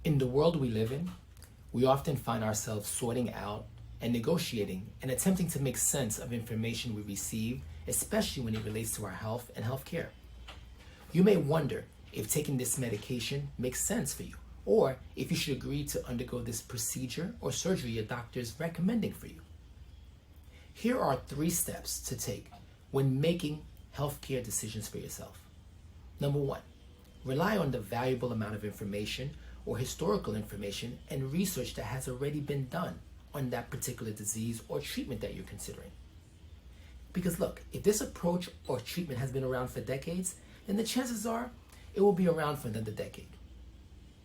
In the world we live in, we often find ourselves sorting out and negotiating and attempting to make sense of information we receive, especially when it relates to our health and healthcare. You may wonder if taking this medication makes sense for you, or if you should agree to undergo this procedure or surgery your doctor is recommending for you. Here are 3 steps to take when making healthcare decisions for yourself. Number 1, rely on the valuable amount of information or historical information and research that has already been done on that particular disease or treatment that you're considering. Because look, if this approach or treatment has been around for decades, then the chances are it will be around for another decade.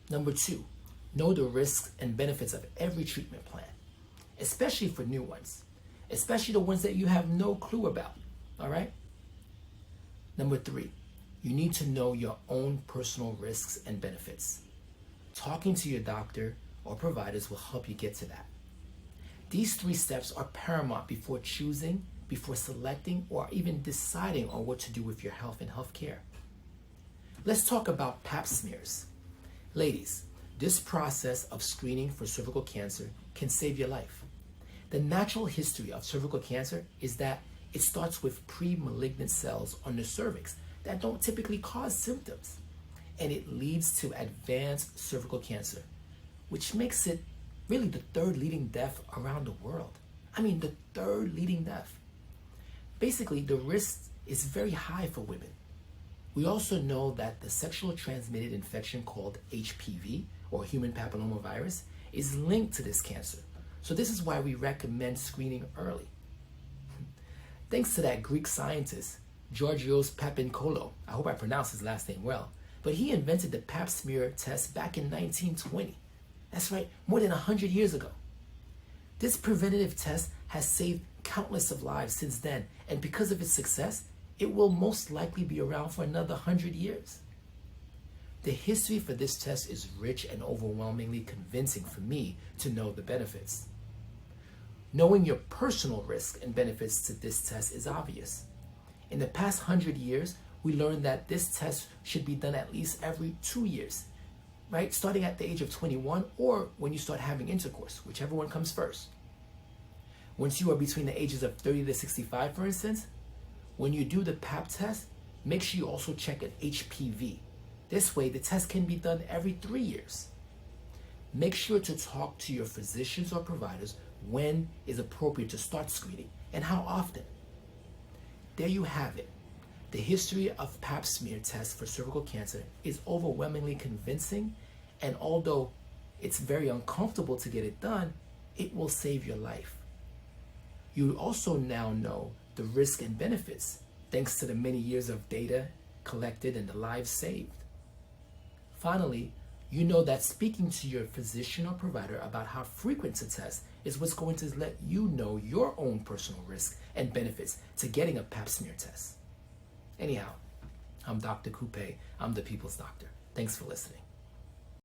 Number 2, know the risks and benefits of every treatment plan, especially for new ones, especially the ones that you have no clue about, all right? Number 3, you need to know your own personal risks and benefits. Talking to your doctor or providers will help you get to that. These 3 steps are paramount before choosing, before selecting, or even deciding on what to do with your health and health care. Let's talk about Pap smears. Ladies, this process of screening for cervical cancer can save your life. The natural history of cervical cancer is that it starts with pre-malignant cells on the cervix that don't typically cause symptoms, and it leads to advanced cervical cancer, which makes it really the 3rd leading death around the world. I mean, the 3rd leading death. Basically, the risk is very high for women. We also know that the sexually transmitted infection called HPV, or human papillomavirus, is linked to this cancer. So this is why we recommend screening early. Thanks to that Greek scientist, Georgios Papanikolaou, I hope I pronounced his last name well, but he invented the Pap smear test back in 1920. That's right, more than 100 years ago. This preventative test has saved countless of lives since then, and because of its success, it will most likely be around for another 100 years. The history for this test is rich and overwhelmingly convincing for me to know the benefits. Knowing your personal risk and benefits to this test is obvious. In the past 100 years, we learned that this test should be done at least every 2 years, right? Starting at the age of 21 or when you start having intercourse, whichever one comes first. Once you are between the ages of 30 to 65, for instance, when you do the Pap test, make sure you also check an HPV. This way, the test can be done every 3 years. Make sure to talk to your physicians or providers when is appropriate to start screening and how often. There you have it. The history of Pap smear tests for cervical cancer is overwhelmingly convincing, and although it's very uncomfortable to get it done, it will save your life. You also now know the risks and benefits thanks to the many years of data collected and the lives saved. Finally, you know that speaking to your physician or provider about how frequent to test is what's going to let you know your own personal risks and benefits to getting a Pap smear test. Anyhow, I'm Dr. Coupet. I'm the People's Doctor. Thanks for listening.